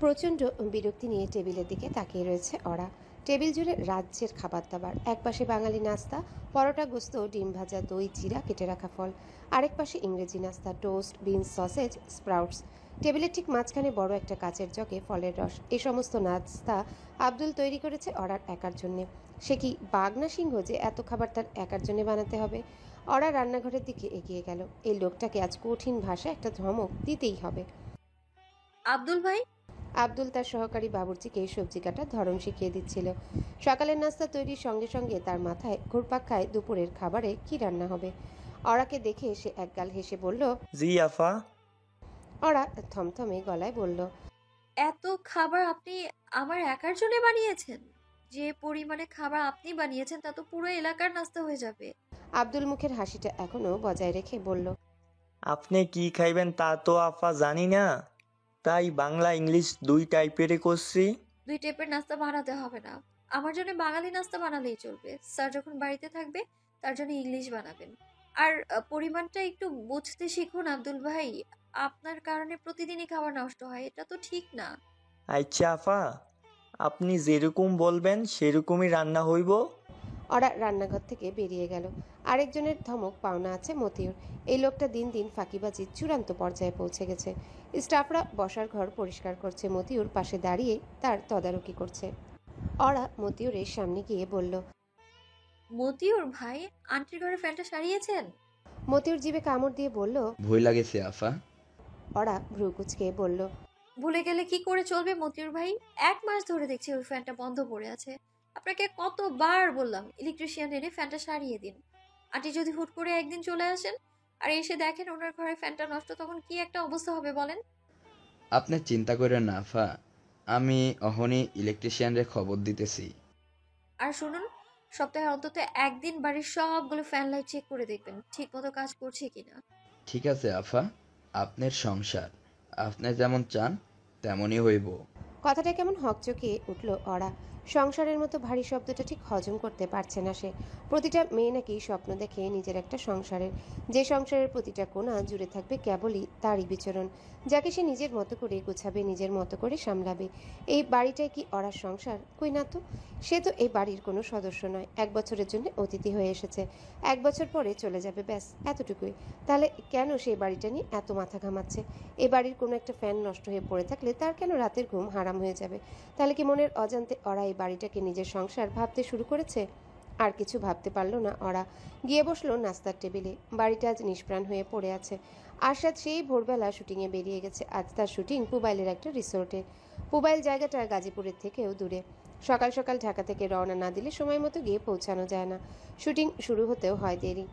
প্রচণ্ড বিরক্তি নিয়ে টেবিলের দিকে তাকিয়ে রয়েছে ওরা। টেবিল জুড়ে রাজ্যের খাবার দাবার। এক পাশে বাঙালি নাস্তা, পরোটা, গোস্ত, ডিম ভাজা, দই, চিরা, কেটে রাখা ফল। আরেক পাশে ইংরেজি নাস্তা, টোস্ট, বিনস, সসেজ, স্প্রাউটস। টেবিলের ঠিক মাঝখানে বড় একটা কাচের জগে ফলের রস। এই সমস্ত নাস্তা আব্দুল তৈরি করেছে ওরার একার জন্যে। সে কি বাঘ না সিংহ যে এত খাবার তার একার জন্যে বানাতে হবে? ওরা রান্নাঘরের দিকে এগিয়ে গেল। এই লোকটাকে আজ কঠিন ভাষায় একটা ধমক দিতেই হবে। আব্দুল ভাই। আব্দুল তার সহকারী বাবুর্চিকে সবজি কাটার ধরন শিখিয়ে দিচ্ছিল। সকালের নাস্তা তৈরির সঙ্গে সঙ্গে তার মাথায় ঘুরপাক খায় দুপুরের খাবারে কি রান্না হবে। অরাকে দেখে সে একগাল হেসে বলল, জি আফা। অরা থমথমে গলায় বলল, এত খাবার আপনি আমার একার জন্য বানিয়েছেন? যে পরিমাণে খাবার আপনি বানিয়েছেন তা তো পুরো এলাকার নাস্তা হয়ে যাবে। আব্দুল মুখের হাসিটা এখনো বজায় রেখে বলল, আপনি কি খাইবেন তা তো আফা জানি না, তাই বাংলা ইংলিশ দুই টাইপেরই করছি। দুই টাইপের নাস্তা বানাতে হবে না, আমার জন্য বাঙালি নাস্তা বানালেই চলবে। স্যার যখন বাড়িতে থাকবে তার জন্য ইংলিশ বানাবেন। আর পরিমাণটা একটু বুঝতে শিখুন আব্দুল ভাই। আপনার কারণে প্রতিদিনই খাবার নষ্ট হয়, এটা তো ঠিক না। আচ্ছা আফা, আপনি যেরকম বলবেন সেরকমই রান্না হইব। ওরা রান্নাঘর থেকে বেরিয়ে গেল। আরেকজনের ধমক পাওনা আছে মতিউর। এই লোকটা দিন দিন ফাঁকিবাজির চূড়ান্ত পর্যায়ে পৌঁছে গেছে। স্টাফরা বসার ঘর পরিষ্কার করছে, মতিউর পাশে দাঁড়িয়ে তার তদারকি করছে। ওরা মতিউরের সামনে গিয়ে বলল, মতিউর ভাই, আন্টির ঘরে ফ্যানটা সারিয়েছেন? মতিউর জিভে কামড় দিয়ে বলল। ভয় লাগেছে আফা। ওরা ভ্রু কুচকে বলল, ভুলে গেলে কি করে চলবে মতিউর ভাই? 1 মাস ধরে দেখছি ওই ফ্যানটা বন্ধ পড়ে আছে। আপনাকে কতবার বললাম ইলেকট্রিশিয়ান এনে ফ্যানটা সারিয়ে দিন। আন্টি যদি হুট করে একদিন চলে আসেন আর এসে দেখেন ওনার ঘরে ফ্যানটা নষ্ট, তখন কি একটা অবস্থা হবে বলেন? আপনি চিন্তা করেন না আফা, আমি অহনি ইলেকট্রিশিয়ানরে খবর দিতেছি। আর শুনুন, সপ্তাহে অন্তত একদিন বাড়ির সবগুলো ফ্যান লাইট চেক করে দেখবেন ঠিক মতো কাজ করছে কিনা। ঠিক আছে আফা, আপনার সংসার, আপনি যেমন চান তেমনই হইব। কথাটা কেমন হকচকিয়ে উঠল ওরা। সংসারের মতো ভারী শব্দটা ঠিক হজম করতে পারছে না সে। প্রতিটা মেয়ে নাকি স্বপ্ন দেখে নিজের একটা সংসারের, যে সংসারের প্রতিটা কোণা জুড়ে থাকবে কেবলই তারই বিচরণ, যাকে সে নিজের মতো করে গোছাবে, নিজের মতো করে সামলাবে। এই বাড়িটাই কি ওরার সংসার? কই না তো। সে তো এই বাড়ির কোনো সদস্য নয়, 1 বছরের জন্য অতিথি হয়ে এসেছে। 1 বছর পরে চলে যাবে, ব্যাস এতটুকুই। তাহলে কেন সেই বাড়িটা নিয়ে এত মাথা ঘামাচ্ছে? এই বাড়ির কোনো একটা ফ্যান নষ্ট হয়ে পড়ে থাকলে তার কেন রাতের ঘুম হারাম হয়ে যাবে? তাহলে কি মনের অজান্তে ওরা এই বাড়িটাকে নিজের সংসার ভাবতে শুরু করেছে? আর কিছু ভাবতে পারল না ওরা। গিয়ে বসলো নাস্তার টেবিলে। বাড়িটা আজ নিষ্প্রাণ হয়ে পড়ে আছে। আরশাদ সেই ভোরবেলা শুটিংয়ে বেরিয়ে গেছে। আজ তার শুটিং পুবাইলের একটা রিসোর্টে। পুবাইল জায়গাটা গাজীপুরের থেকেও দূরে। সকাল সকাল ঢাকা থেকে রওনা না দিলে সময় মতো গিয়ে পৌঁছানো যায় না। শুটিং শুরু হতেও হয় দেরি।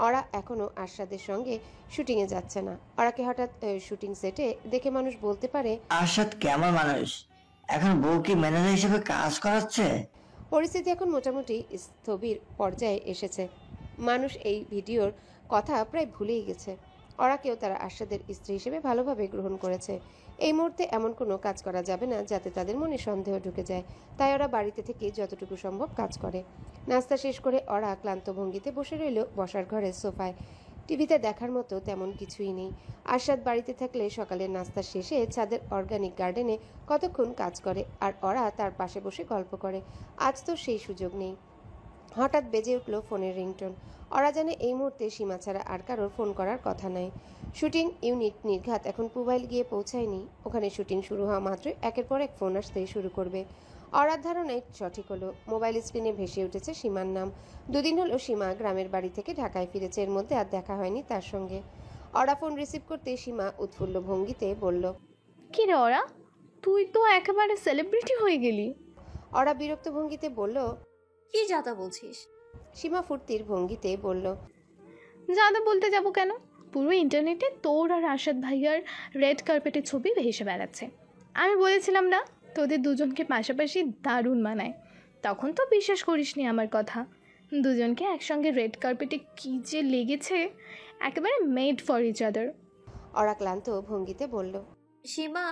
ওরা এখনও আরশাদের সঙ্গে শুটিংয়ে যাচ্ছে না। ওরাকে হঠাৎ শুটিং সেটে দেখে মানুষ বলতে পারে, আরশাদ কেমন মানুষ, এখন বউ কি ম্যানেজার হিসেবে কাজ করাচ্ছে? পরিস্থিতি এখন মোটামুটি স্থবির পর্যায়ে এসেছে। মানুষ এই ভিডিওর কথা প্রায় ভুলেই গেছে। ওরাকেও তারা আরশাদের স্ত্রী হিসেবে ভালোভাবে গ্রহণ করেছে। এই মুহূর্তে এমন কোনো কাজ করা যাবে না যাতে তাদের মনে সন্দেহ ঢুকে যায়। তাই ওরা বাড়িতে থেকে যতটুকু সম্ভব কাজ করে। নাস্তা শেষ করে ওরা ক্লান্ত ভঙ্গিতে বসে রইল বসার ঘরের সোফায়। টিভিতে দেখার মতো তেমন কিছুই নেই। আরশাদ বাড়িতে থাকলে সকালের নাস্তা শেষে ছাদের অর্গানিক গার্ডেনে কতক্ষণ কাজ করে, আর ওরা তার পাশে বসে গল্প করে। আজ তো সেই সুযোগ নেই। হঠাৎ বেজে উঠল ফোনের রিংটোন। ওরা জানে এই মুহূর্তে সীমা ছাড়া আর কারোর ফোন করার কথা নয়। শুটিং ইউনিট নির্ঘাত এখন পুবাইল গিয়ে পৌঁছায়নি। ওখানে শুটিং শুরু হওয়া মাত্রই একের পর এক ফোন আসতে শুরু করবে। ওরার ধারণায় সঠিক হলো। মোবাইল স্ক্রিনে ভেসে উঠেছে সীমার নাম। 2 দিন হলো সীমা গ্রামের বাড়ি থেকে ঢাকায় ফিরেছে, এর মধ্যে আর দেখা হয়নি তার সঙ্গে। ওরা ফোন রিসিভ করতে সীমা উৎফুল্ল ভঙ্গিতে বলল, কি রে ওরা, তুই তো একেবারে সেলিব্রিটি হয়ে গেলি। ওরা বিরক্ত ভঙ্গিতে বলল। কি যাতা বলছিস? সীমা ফুর্তির ভঙ্গিতে বলল, যাদা বলতে যাব কেন, পুরো ইন্টারনেটে তোর আর আরশাদ ভাইয়ার রেড কার্পেটের ছবি ভেসে বেড়াচ্ছে। আমি বলেছিলাম না তোদের দুজনকে পাশাপাশি দারুণ মানায়, তখন তো বিশ্বাস করিসনি আমার কথা। দুজনকে একসঙ্গে রেড কার্পেটে কী যে লেগেছে, একেবারে মেড ফর ইচ আদার। ওরা ক্লান্ত ভঙ্গিতে বলল, সীমা,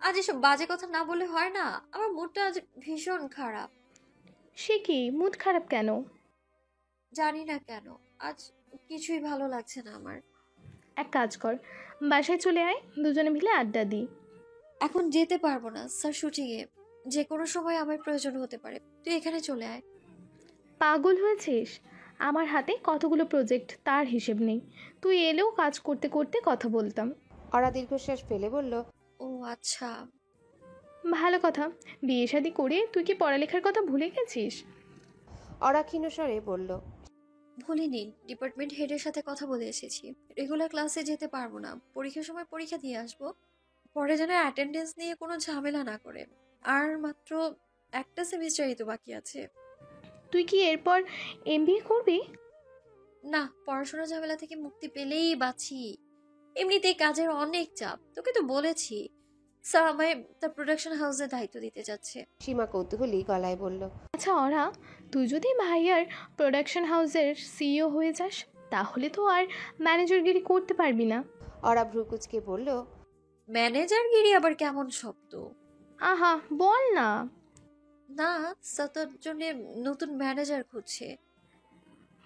আজ এসব বাজে কথা না বলে হয় না? আমার মুডটা আজ ভীষণ খারাপ। সে কি, মুড খারাপ কেন? জানি না কেন, আজ কিছুই ভালো লাগছে না আমার। এক কাজ কর, বাসায় চলে আয়, দুজনে মিলে আড্ডা দিই। এখন যেতে পারবো না স্যার, শুটিংয়ে যে কোনো সময় আমার প্রয়োজন হতে পারে। তুই এখানে চলে আয়। পাগল হয়েছিস? আমার হাতে কতগুলো প্রজেক্ট, তার হিসেব নেই। তুই এলেও কাজ করতে করতে কথা বলতাম। অরা দীর্ঘশ্বাস ফেলে বলল, ও আচ্ছা। ভালো কথা। বিয়ে শাদি করে তুই কি পড়ালেখার কথা ভুলে গেছিস? অরা ক্ষীণ স্বরে বলল, ভুলিনি, ডিপার্টমেন্ট হেডের সাথে কথা বলে এসেছি। রেগুলার ক্লাসে যেতে পারবো না, পরীক্ষার সময় পরীক্ষা দিয়ে আসবো। পরে যেন অ্যাটেন্ডেন্স নিয়ে কোনো ঝামেলা না করে। আর মাত্র একটা সেমিস্টারই তো বাকি আছে। তুই কি এরপর এমবিএ করবি? না, পড়াশোনার ঝামেলা থেকে মুক্তি পেলেই বাঁচি। এমনিতেই কাজের অনেক চাপ, তোকে তো বলেছি। স্যার আমায় তার প্রোডাকশন হাউসের দায়িত্ব দিতে যাচ্ছে। সীমা কৌতূহলী গলায় বলল, আচ্ছা ওরা, তুই যদি ভাইয়ার প্রোডাকশন হাউসের সিইও হয়ে যাস, তাহলে তো আর ম্যানেজারগিরি করতে পারবি না। অরা ভ্রুকুচকে বলল, ম্যানেজারগিরি আবার কেমন শব্দ? আহা, বল না। না, স্যার তোর জন্য নতুন ম্যানেজার খুঁজছে।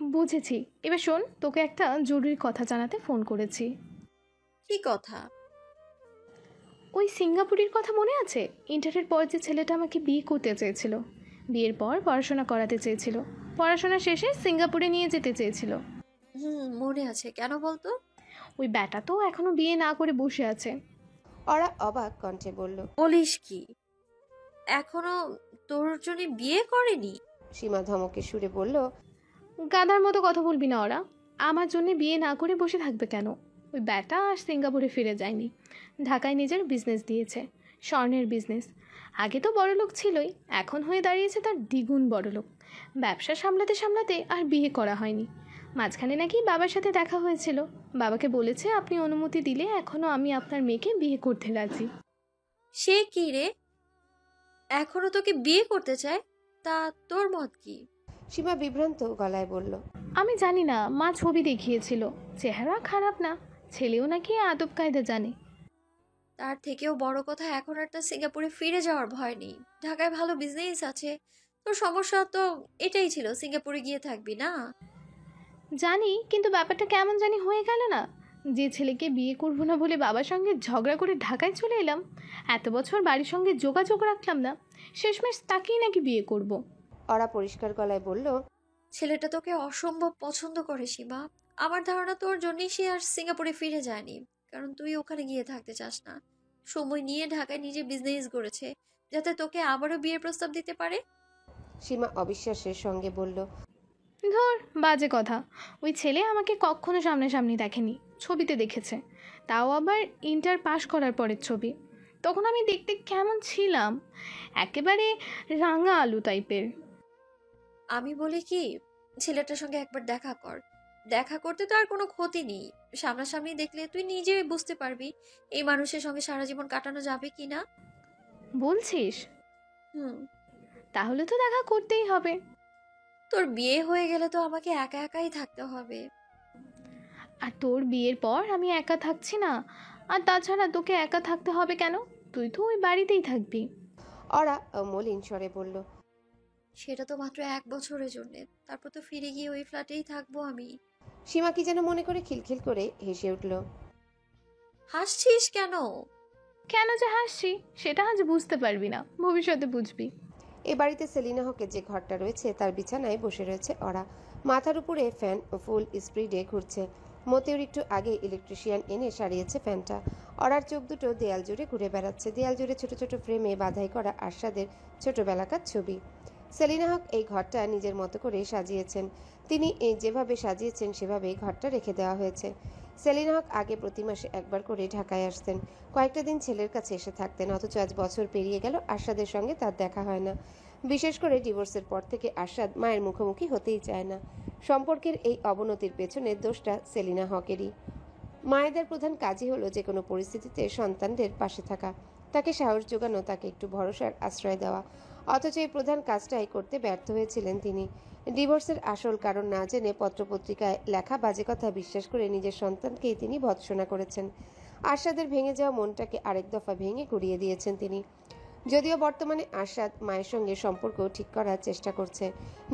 বুঝেছি। এবার শোন, তোকে একটা জরুরি কথা জানাতে ফোন করেছি। কি কথা? ওই সিঙ্গাপুরের কথা মনে আছে? ইন্টারের পর যে ছেলেটা আমাকে বিয়ে করতে চেয়েছিল, বিয়ের পর পড়াশোনা করাতে চেয়েছিল, পড়াশোনা শেষে সিঙ্গাপুরে নিয়ে যেতে চেয়েছিল। মনে আছে, কেন বলতো? ওই ব্যাটা তো এখনো বিয়ে না করে বসে আছে। অরা অবাক কণ্ঠে বলল, বলিস কি, এখনো তোর জন্য বিয়ে করেনি? সীমা ধমকে সুরে বলল, গাধার মতো কথা বলবি না। ওরা আমার জন্য বিয়ে না করে বসে থাকবে কেন? ওই ব্যাটা আর সিঙ্গাপুরে ফিরে যায়নি, ঢাকায় নিজের বিজনেস দিয়েছে, স্বর্ণের বিজনেস। আগে তো বড়লোক ছিলই, এখন হয়ে দাঁড়িয়েছে তার দ্বিগুণ বড়লোক। ব্যবসা সামলাতে সামলাতে আর বিয়ে করা হয়নি। মাঝখানে নাকি বাবার সাথে দেখা হয়েছিল, বাবাকে বলেছে আপনি অনুমতি দিলে এখনও আমি আপনার মেয়েকে বিয়ে করতে রাজি। সে কি রে, এখনো তোকে বিয়ে করতে চায়? তা তোর মত কি? সীমা বিভ্রান্ত গলায় বলল, আমি জানি না, মা ছবি দেখিয়েছিল, চেহারা খারাপ না, ছেলেও নাকি আদব কায়দা জানে। তার থেকেও বড় কথা, এখন আর তার সিঙ্গাপুরে ফিরে যাওয়ার ভয় নেই। ঢাকায় ভালো বিজনেস আছে। তোর সমস্যা তো এটাই ছিল, সিঙ্গাপুরে গিয়ে থাকবি না। জানি, কিন্তু ব্যাপারটা কেমন জানি হয়ে গেল না। যে ছেলেকে বিয়ে করবো না বলে বাবার সঙ্গে ঝগড়া করে ঢাকায় চলে এলাম, এত বছর বাড়ির সঙ্গে যোগাযোগ রাখলাম না, শেষমেশ তাকেই নাকি বিয়ে করব। অরা পরিষ্কার গলায় বলল, ছেলেটা তোকে অসম্ভব পছন্দ করে সীমা। আমার ধারণা তোর জন্যই সে আর সিঙ্গাপুরে ফিরে যায়নি, কারণ তুই ওখানে গিয়ে থাকতে চাস না। সময় নিয়ে ঢাকায় নিজে বিজনেস করেছে, যাতে তোকে আবারও বিয়ের প্রস্তাব দিতে পারে। সীমা অবিশ্বাসের সঙ্গে বলল, ধর, বাজে কথা। ওই ছেলে আমাকে কখনো সামনাসামনি দেখেনি, ছবিতে দেখেছে, তাও আবার ইন্টার পাশ করার পরের ছবি। তখন আমি দেখতে কেমন ছিলাম, একেবারে রাঙা আলু টাইপের। আমি বলি কি, ছেলেটার সঙ্গে একবার দেখা কর। দেখা করতে তো আর কোনো ক্ষতি নেই। সামনাসামনি দেখলে তুই নিজে বুঝতে পারবি এই মানুষের সঙ্গে সারা জীবন কাটানো যাবে কি না। বলছিস? হুম। তাহলে তো দেখা করতেই হবে। তোর বিয়ে হয়ে গেলে তো আমাকে একা একাই থাকতে হবে। আর তোর বিয়ের পর আমি একা থাকছি না। আর তাছাড়া তোকে একা থাকতে হবে কেন? তুই তো ওই বাড়িতেই থাকবি। অরা মলিন স্বরে বলল, সেটা তো মাত্র 1 বছরের জন্য, তারপর তো ফিরে গিয়ে ওই ফ্ল্যাটেই থাকবো আমি। সীমা কি যেন মনে করে খিলখিল করে হেসে উঠল। হাসছিস কেন? কেন যে হাসছি সেটা আজ বুঝতে পারবি না, ভবিষ্যতে বুঝবি। এ বাড়িতে সেলিনা হকের যে ঘরটা রয়েছে তার বিছানায় বসে রয়েছে অরা। মাথার উপরে ফ্যান ফুল স্পিডে ঘুরছে। মতিউর একটু আগে ইলেকট্রিশিয়ান এনে সারিয়েছে ফ্যানটা। অরার চোখ দুটো দেয়াল জুড়ে ঘুরে বেড়াচ্ছে। দেয়াল জুড়ে ছোট ছোট ফ্রেমে বাধাই করা আরশাদের ছোটবেলাকার ছবি। সেলিনা হক এই ঘরটা নিজের মতো করে সাজিয়েছেন। তিনি যেভাবে সাজিয়েছেন সেভাবেই ঘরটা রেখে দেওয়া হয়েছে। সেলিনা হক আগে প্রতি মাসে একবার করে ঢাকায় আসতেন, কয়েকটা দিন ছেলের কাছে এসে থাকতেন। অথচ আজ বছর পেরিয়ে গেল, আরশাদের সঙ্গে তার দেখা হয় না। বিশেষ করে ডিভোর্সের পর থেকে আরশাদ মায়ের মুখোমুখি হতেই চায় না। সম্পর্কের এই অবনতির পেছনে দোষটা সেলিনা হকেরই। মায়েদের প্রধান কাজই হলো যে কোনো পরিস্থিতিতে সন্তানদের পাশে থাকা, তাকে সাহস যোগানো, তাকে একটু ভরসার আশ্রয় দেওয়া। অথচ এই প্রধান কাজটাই করতে ব্যর্থ হয়েছিলেন তিনি। ডিভোর্সের আসল কারণ না জেনে পত্রপত্রিকায় লেখা বাজে কথা বিশ্বাস করে নিজের সন্তানকেই তিনি ভৎসনা করেছেন। আরশাদের ভেঙে যাওয়া মনটাকে আরেক দফা ভেঙে গুঁড়িয়ে দিয়েছেন তিনি। যদিও বর্তমানে আরশাদ মায়ের সঙ্গে সম্পর্ক ঠিক করার চেষ্টা করছে,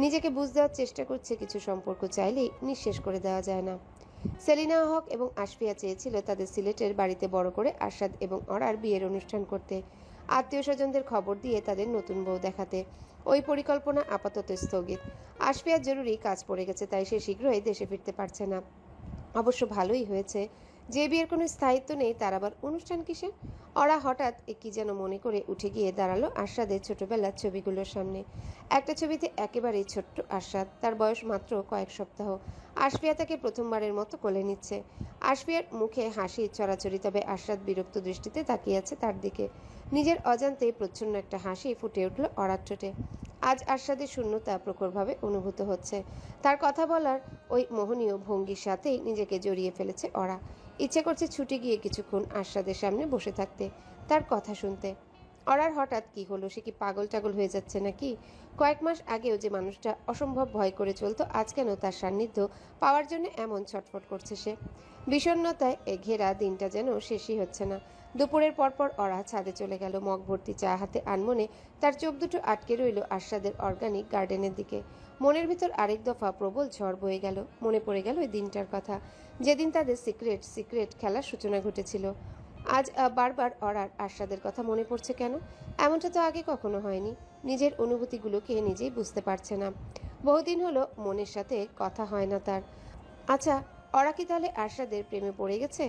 নিজেকে বুঝ দেওয়ার চেষ্টা করছে। কিছু সম্পর্ক চাইলেই নিঃশেষ করে দেওয়া যায় না। সেলিনা হক এবং আশফিয়া চেয়েছিল তাদের সিলেটের বাড়িতে বড় করে আরশাদ এবং অরার বিয়ের অনুষ্ঠান করতে, আত্মীয় স্বজনদের খবর দিয়ে তাদের নতুন বউ দেখাতে। ওই পরিকল্পনা আপাতত স্থগিত। আশফিয়ার জরুরি কাজ পড়ে গেছে, তাই সে শীঘ্রই দেশে ফিরতে পারছে না। অবশ্য ভালোই হয়েছে, যে বিয়ের কোনো স্থায়িত্ব নেই তার আবার অনুষ্ঠান কিসের। অরা হঠাৎ কি যেন মনে করে উঠে গিয়ে দাঁড়ালো আরশাদের ছোটবেলার ছবিগুলোর সামনে। একটা ছবিতে একেবারেই ছোট্ট আরশাদ, তার বয়স মাত্র কয়েক সপ্তাহ। আশফিয়া তাকে প্রথমবারের মতো কোলে নিচ্ছে। আশফিয়ার মুখে হাসি ছড়াছড়ি, তবে আরশাদ বিরক্ত দৃষ্টিতে তাকিয়ে আছে তার দিকে। নিজের অজান্তেই প্রচ্ছন্ন একটা হাসি ফুটে উঠল অরার ঠোঁটে। আজ আরশাদের শূন্যতা প্রখরভাবে অনুভূত হচ্ছে। তার কথা বলার ওই মোহনীয় ভঙ্গির সাথেই নিজেকে জড়িয়ে ফেলেছে অরা। ইচ্ছে করছে ছুটে গিয়ে কিছুক্ষণ আরশাদের সামনে বসে থাকতে, তার কথা শুনতে। অরার হঠাৎ কি হলো? সে কি পাগল টাগল হয়ে যাচ্ছে নাকি? কয়েক মাস আগেও যে মানুষটা অসম্ভব ভয় করে চলতো, আজ কেন তার সান্নিধ্য পাওয়ার জন্য এমন ছটফট করছে সে? বিষণ্ণতায় ঘেরা দিনটা যেন শেষই হচ্ছে না। দুপুরের পরপর অরা ছাদে চলে গেল। মগ ভর্তি চা হাতে আনমনে তার চোখ দুটো আটকে রইল আরশাদের অর্গানিক গার্ডেনের দিকে। মনের ভিতর আরেক দফা প্রবল ঝড় বয়ে গেল। মনে পড়ে গেল ওই দিনটার কথা, যেদিন তাদের সিক্রেট খেলার সূচনা ঘটেছিল। আজ বারবার অরার আরশাদের কথা মনে পড়ছে কেন? এমনটা তো আগে কখনো হয়নি। নিজের অনুভূতিগুলোকে নিজেই বুঝতে পারছে না। বহুদিন হলো মনের সাথে কথা হয় না তার। আচ্ছা, অরা কি তাহলে আরশাদের প্রেমে পড়ে গেছে?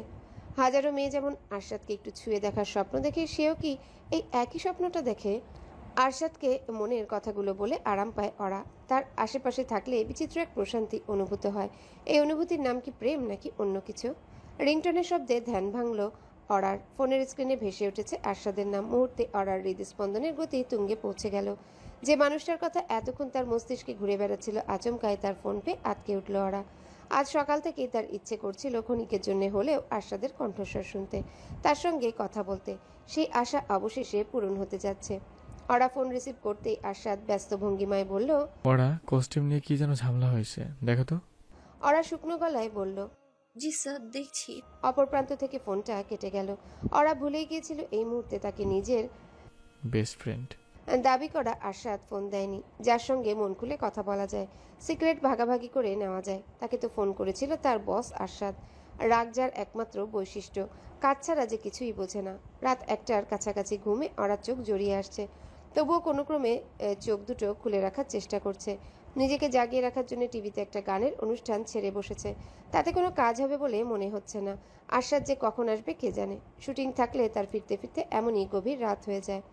হাজারো মেয়ে যেমন আরশাদকে একটু ছুঁয়ে দেখার স্বপ্ন দেখে, সেও কি এই একই স্বপ্নটা দেখে? আরশাদকে মনের কথাগুলো বলে আরাম পায় অরা। তার আশেপাশে থাকলে বিচিত্র এক প্রশান্তি অনুভূত হয়। এই অনুভূতির নাম কি প্রেম নাকি অন্য কিছু? রিংটনের শব্দে ধ্যান ভাঙল অরার। ফোনের স্ক্রিনে ভেসে উঠেছে আরশাদের নাম। মুহূর্তে অরার হৃদস্পন্দনের গতি তুঙ্গে পৌঁছে গেল। যে মানুষটার কথা এতক্ষণ তার মস্তিষ্কে ঘুরে বেড়াচ্ছিল, আচমকায় তার ফোন পেয়ে আটকে উঠল অরা। আজ সকাল থেকেই তার ইচ্ছে করছিল ক্ষণিকের জন্য হলেও আরশাদের কণ্ঠস্বর শুনতে, তার সঙ্গে কথা বলতে। সেই আশা অবশেষে পূরণ হতে যাচ্ছে। অরা ফোন রিসিভ করতেই আরশাদ ব্যস্ত ভঙ্গিমায় বলল, ওরা কস্টিউম নিয়ে কি যেন ঝামেলা হয়েছে, দেখো তো। অরা শুকনো গলায় বলল। জি স্যার, দেখছি। অপর প্রান্ত থেকে ফোনটা কেটে গেল। অরা ভুলেই গিয়েছিল এই মুহূর্তে তাকে নিজের বেস্ট ফ্রেন্ড দাবি করা আরশাদ ফোন দেয়নি, যার সঙ্গে মন খুলে কথা বলা যায়, সিক্রেট ভাগাভাগি করে নেওয়া যায়। তাকে তো ফোন করেছিল তার বস আরশাদ। রাগ যার একমাত্র বৈশিষ্ট্য, কাজ ছাড়া যে কিছুই বোঝে না। রাত 1টার কাছাকাছি ঘুমে অরার চোখ জড়িয়ে আসছে, তবুও কোনো ক্রমে চোখ দুটো খুলে রাখার চেষ্টা করছে। নিজেকে জাগিয়ে রাখার জন্য টিভিতে একটা গানের অনুষ্ঠান ছেড়ে বসেছে। তাতে কোনো কাজ হবে বলে মনে হচ্ছে না। আরশাদ যে কখন আসবে কে জানে। শুটিং থাকলে তার ফিরতে ফিরতে এমনই গভীর রাত হয়ে যায়।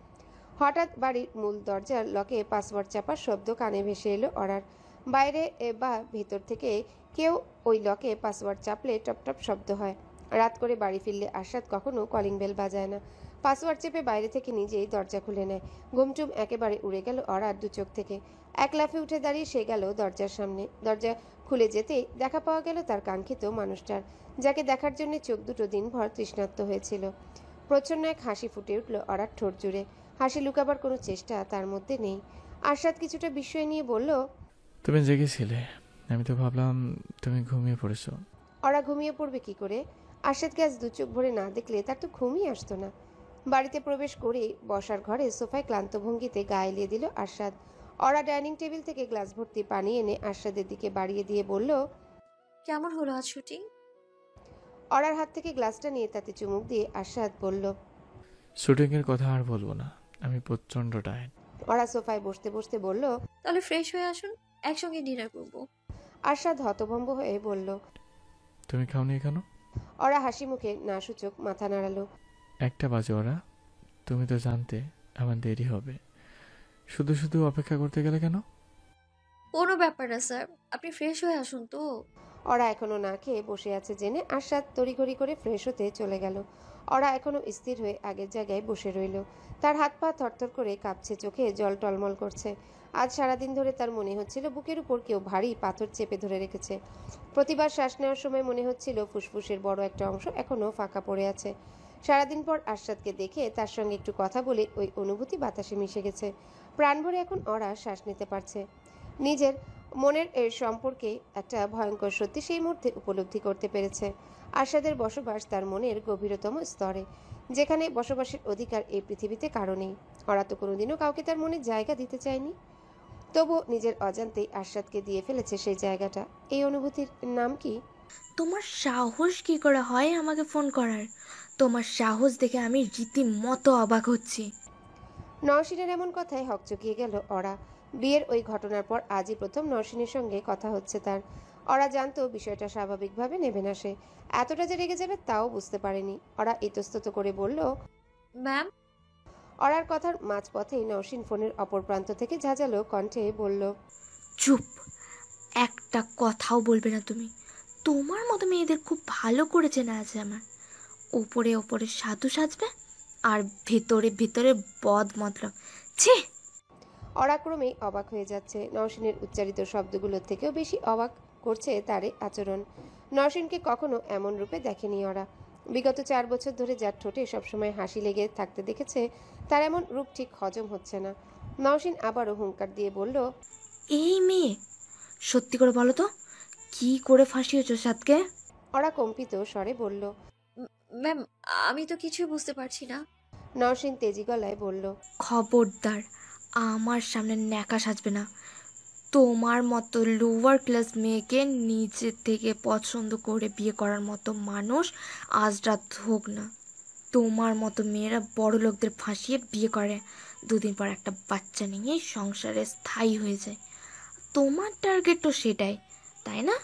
হঠাৎ বাড়ির মূল দরজার লকে পাসওয়ার্ড চাপার শব্দ কানে ভেসে এলো অরার। বাইরে বা ভেতর থেকে কেউ ওই লকে পাসওয়ার্ড চাপলে টপটপ শব্দ হয়। রাত করে বাড়ি ফিরলে আরশাদ কখনো কলিং বেল বাজায় না। পাসওয়ার্ড চেপে বাইরে থেকে নিজেই দরজা খুলে নেয়। ঘুমটুম একেবারে উড়ে গেল অরার দু চোখ থেকে। এক লাফে উঠে দাঁড়িয়ে সে গেল দরজার সামনে। দরজা খুলে যেতেই দেখা পাওয়া গেল তার কাঙ্ক্ষিত মানুষটার, যাকে দেখার জন্য চোখ দুটো দিনভর তৃষ্ণার্ত হয়েছিল। প্রচ্ছন্ন এক হাসি ফুটে উঠল অরার ঠোঁট জুড়ে। হাসি লুকাবার কোনো চেষ্টা তার মধ্যে নেই। আরশাদ কিছুটা বিস্ময় নিয়ে বলল, তুমি জেগেছিলে, আমি তো ভাবলাম তুমি ঘুমিয়ে পড়েছো। অরা ঘুমিয়ে পড়বে কি করে? আরশাদকে আজ দু চোখ ভরে না দেখলে তার তো ঘুমই আসতো না। বাড়িতে প্রবেশ করেই বসার ঘরে সোফায় ক্লান্ত ভঙ্গিতে গা এলিয়ে দিল আরশাদ। অরা ডাইনিং টেবিল থেকে গ্লাস ভর্তি পানি এনে আরশাদের দিকে বাড়িয়ে দিয়ে বলল, কেমন হলো আজ শুটিং? অরার হাত থেকে গ্লাসটা নিয়ে তাতে চুমুক দিয়ে আরশাদ বলল, শুটিংয়ের কথা আর বলবো না, আমি প্রচণ্ড টায়ার্ড। অরা সোফায় বসতে বসতে বলল, তাহলে ফ্রেশ হয়ে আসুন, একসঙ্গে ডিনার করবো। আরশাদ হতভম্ব হয়ে বলল। তুমি খাওনি কেন? অরা হাসি মুখে না সূচক মাথা নাড়ালো। 1টা বাজে ওরা, তুমি তো জানতে আমার দেরি হবে, শুধু শুধু অপেক্ষা করতে গেলে কেন? কোনো ব্যাপার না স্যার, আপনি ফ্রেশ হয়ে আসুন তো। অরা এখনো না খেয়ে বসে আছে জেনে আরশাদ তড়িঘড়ি করে ফ্রেশ হতে চলে গেল। অরা এখনো স্থির হয়ে আগের জায়গায় বসে রইল। তার হাত পা থরথর করে কাঁপছে, চোখে জল টলমল করছে। আজ সারাদিন ধরে তার মনে হচ্ছিল বুকের উপর কেউ ভারী পাথর চেপে ধরে রেখেছে। প্রতিবার শ্বাস নেওয়ার সময় মনে হচ্ছিল ফুসফুসের বড় একটা অংশ এখনো ফাঁকা পড়ে আছে। সারাদিন পর আরশাদকে দেখে তার সঙ্গে একটু কথা বলে ওই অনুভূতি বাতাসে মিশে গেছে। প্রাণ ভরে এখন অরা শ্বাস নিতে পারছে। নিজের মনের এর সম্পর্কে একটা ভয়ঙ্কর সত্যি সেই মুহূর্তে উপলব্ধি করতে পেরেছে। আরশাদের বসবাস তার মনের গভীরতম স্তরে, যেখানে বসবাসের অধিকার এই পৃথিবীতে কারো নেই। ওরা তো কোনোদিনও কাউকে তার মনে জায়গা দিতে চায়নি, তবু নিজের অজান্তেই আরশাদকে দিয়ে ফেলেছে সেই জায়গাটা। এই অনুভূতির নাম কি? তোমার সাহস কি করে হয় আমাকে ফোন করার? তোমার সাহস দেখে আমি রীতিমতো অবাক হচ্ছি। নওশিনের এমন কথায় হকচকিয়ে গেল অরা। বিয়ের ওই ঘটনার পর আজই প্রথম নওশিনের সঙ্গে কথা হচ্ছে তার। অরা জানতো বিষয়টা স্বাভাবিকভাবে নেবে না সে। এতটা যে রেগে যাবে তাও বুঝতে পারেনি। অরা ইতস্তত করে বলল। ম্যাম। অরার কথার মাঝপথেই নওশিন ফোনের অপর প্রান্ত থেকে ঝাঁঝালো কণ্ঠে বলল। চুপ, একটা কথাও বলবে না তুমি। তোমার মতো মেয়েদের খুব ভালো করে চেনা আছে আমার। ওপরে ওপরে সাধু সাজবে আর ভিতরে ভিতরে বদ মতলব। ছি! অরা ক্রমেই অবাক হয়ে যাচ্ছে। নওশিনের উচ্চারিত শব্দগুলোর থেকেও বেশি অবাক করছে তার এই আচরণ। নওশিনকে কখনো এমন রূপে দেখেনি অরা। বিগত 4 বছর ধরে যার ঠোঁটে সবসময় হাসি লেগে থাকতে দেখেছে, তার এমন রূপ ঠিক হজম হচ্ছে না। নওশিন আবারও হুঙ্কার দিয়ে বলল। এই মেয়ে, সত্যি করে বলো তো, কি করে ফাঁসিয়েছ সাদকে? অরা কম্পিত স্বরে বলল। ম্যাম, আমি তো কিছুই বুঝতে পারছি না। নওশিন তেজি গলায় বলল। খবরদার আমার সামনে ন্যাকা সাজবে না। তোমার মতো লোয়ার ক্লাস মেয়েকে নিজে থেকে পছন্দ করে বিয়ে করার মতো মানুষ আজ রাত হোক না। তোমার মতো মেয়েরা বড় লোকদের ফাঁসিয়ে বিয়ে করে, 2 দিন পর একটা বাচ্চা নিয়ে সংসারে স্থায়ী হয়ে যায়। তোমার টার্গেট তো সেটাই, তাই না?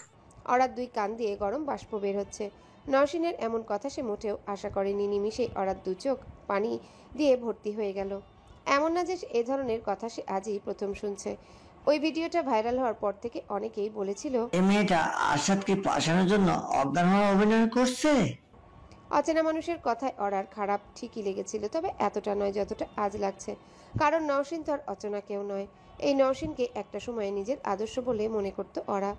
অরার 2 কান দিয়ে গরম বাষ্প বের হচ্ছে। নওশিনের এমন কথা সে মোটেও আশা করেনি। নিমিষেই অরার 2 চোখ পানি দিয়ে ভর্তি হয়ে গেল। এমন না যে এ ধরনের কথা সে আজই প্রথম শুনছে। ওই ভিডিওটা ভাইরাল হওয়ার পর থেকে অনেকেই বলেছিল, এই মেয়েটা আরশাদকে ফাঁসানোর জন্য অজ্ঞান হওয়ার অভিনয় করছে। অচেনা মানুষের কথায় অরার খারাপ ঠিকই লেগেছিল, তবে এতটা নয় যতটা আজ লাগছে। কারণ নওশিন তো আর অচেনা কেউ নয়। এই নওশিনকে একটা সময় নিজের আদর্শ বলে মনে করত অরা।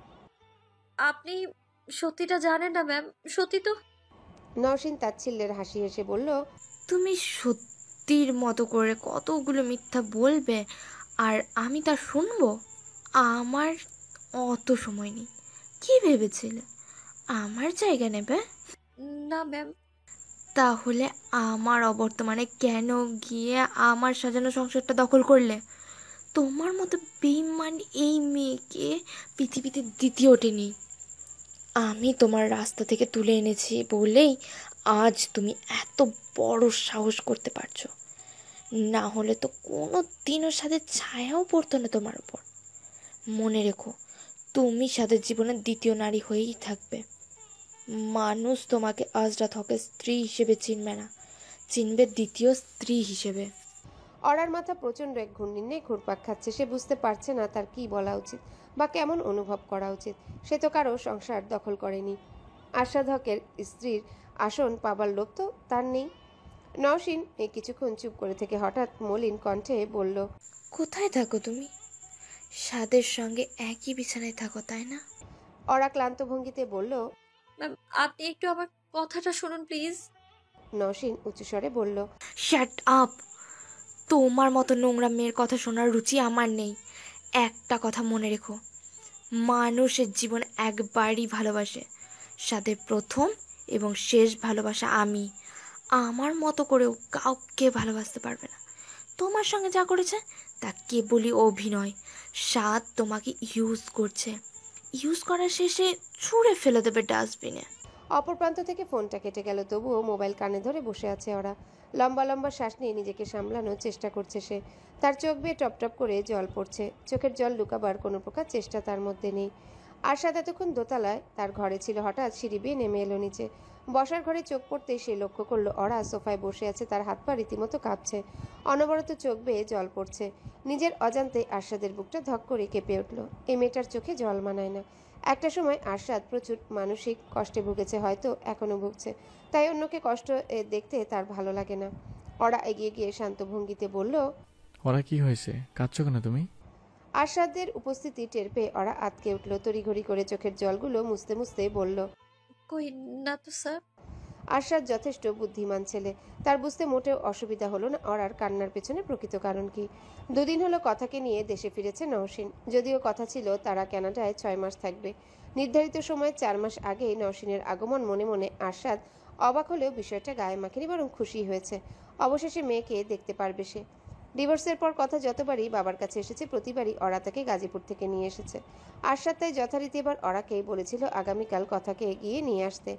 আপনি সত্যিটা জানেন না ম্যাম, সত্যি তো। নওশিন তাচ্ছিল্যের হাসি হেসে বলল। তুমি সত্যির মতো করে কতগুলো মিথ্যা বলবে আর আমি তা শুনবো? আমার অত সময় নেই। কি ভেবেছিলে আমার জায়গা নেবে? না ম্যাম। তাহলে আমার অবর্তমানে কেন গিয়ে আমার সাজানো সংসারটা দখল করলে? তোমার মতো বেঈমান এই মেয়েকে পৃথিবীতে দ্বিতীয়টি নেই। আমি তোমার রাস্তা থেকে তুলে এনেছি বলেই আজ তুমি এত বড় সাহস করতে পারছো। না হলে তো কোনো দিনও সাথে ছায়াও পড়তো না তোমার উপর। মনে রেখো, তুমি সাথে জীবনের দ্বিতীয় নারী হয়েই থাকবে। মানুষ তোমাকে আজরাত হকের স্ত্রী হিসেবে চিনবে না, চিনবে দ্বিতীয় স্ত্রী হিসেবে। অরার মাথা প্রচণ্ড এক ঘূর্ণিনে ঘুরপাক খাচ্ছে। সে বুঝতে পারছে না তার কি বলা উচিত বা কেমন অনুভব করা উচিত। সে তো কারো সংসার দখল করেনি। আরশাদ হকের স্ত্রীর আসন পাবার লোভ তো তার নেই। নওশিন কিছুক্ষণ চুপ করে থেকে হঠাৎ মলিন কণ্ঠে বলল। কোথায় থাকো তুমি? সাদের সঙ্গে একই বিছানায় থাকো, তাই না? অরা ক্লান্ত ভঙ্গিতে বলল। ম্যাম, আপনি একটু আমার কথাটা শুনুন প্লিজ। নওশিন উচ্চস্বরে বলল। Shut up! তোমার মতো নোংরা মেয়ের কথা শোনার রুচি আমার নেই। একটা কথা মনে রেখো, মানুষের জীবন একবারই ভালোবাসে। সাথে প্রথম এবং শেষ ভালোবাসা আমি। আমার মতো করেও কাউকে ভালোবাসতে পারবে না। তোমার সঙ্গে যা করেছে তা কেবলই অভিনয়। সাদ তোমাকে ইউজ করছে, ইউজ করার শেষে ছুঁড়ে ফেলে দেবে ডাস্টবিনে। অপর প্রান্ত থেকে ফোনটা কেটে গেল, তবুও মোবাইল কানে ধরে বসে আছে ওরা। লম্বা লম্বা শ্বাস নিয়ে নিজেকে সামলানোর চেষ্টা করছে সে। তার চোখ বেয়ে টপ টপ করে জল পড়ছে। চোখের জল লুকাবার কোনো প্রকার চেষ্টা তার মধ্যে নেই। আরশাদ এতক্ষণ দোতলায় তার ঘরে ছিল, হঠাৎ সিঁড়ি বেয়ে নেমে এলো নিচে। বসার ঘরে চোখ পড়তেই সে লক্ষ্য করলো অরা সোফায় বসে আছে। তার হাত পা রীতিমতো কাঁপছে, অনবরত চোখ বেয়ে জল পড়ছে। নিজের অজান্তে আরশাদের বুকটা ধক করে কেঁপে উঠল। এই মেয়েটার চোখে জল মানায় না। একটা সময় আরশাদ প্রচুর মানসিক কষ্টে ভুগেছে, হয়তো এখনো ভুগছে, তাই অন্যকে কষ্ট দেখতে তার ভালো লাগে না। ওরা এগিয়ে গিয়ে শান্ত ভঙ্গিতে বলল। ওরা কি হয়েছে, কাঁদছো কেন তুমি? আরশাদের উপস্থিতি টের পেয়ে ওরা আতকে উঠল। তড়িঘড়ি করে চোখের জলগুলো মুছতে মুছতে বলল। কই না তো স্যার। আরশাদ যথেষ্ট বুদ্ধিমান ছেলে, তার বুঝতে মোটেও অসুবিধা হলো না ওরার কান্নার পেছনে প্রকৃত কারণ কি। 2 দিন হলো কথাকে নিয়ে দেশে ফিরেছে নওশিন। যদিও কথা ছিল তারা কানাডায় 6 মাস থাকবে। নির্ধারিত সময় 4 মাস আগে নওশিনের আগমন মনে মনে আরশাদ অবাক হলেও বিষয়টা গায়ে মাখেনি, বরং খুশি হয়েছে। অবশেষে মেয়েকে দেখতে পারবে সে। ডিভোর্সের পর কথা যতবারই বাবার কাছে এসেছে প্রতিবারই অরা তাকে গাজীপুর থেকে নিয়ে এসেছে। আরশাদ তাই যথারীতি এবার অরাকেই বলেছিল আগামীকাল কথাকে এগিয়ে নিয়ে আসতে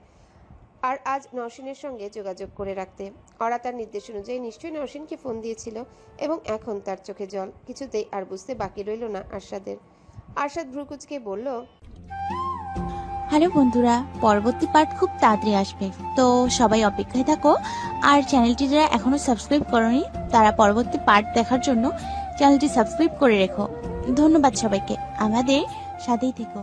আর আজ নওশিনের সঙ্গে যোগাযোগ করে রাখতে। অরা তার নির্দেশ অনুযায়ী নিশ্চয়ই নওশিনকে ফোন দিয়েছিল এবং এখন তার চোখে জল। কিছুতেই আর বুঝতে বাকি রইল না আরশাদের। আরশাদ ভ্রুকুচকে বলল, হ্যালো বন্ধুরা, পরবর্তী পার্ট খুব তাড়াতাড়ি আসবে, তো সবাই অপেক্ষায় থাকো। আর চ্যানেলটি যারা এখনো সাবস্ক্রাইব করোনি তারা পরবর্তী পার্ট দেখার জন্য চ্যানেলটি সাবস্ক্রাইব করে রেখো। ধন্যবাদ সবাইকে, আমাদের সাথেই থেকো।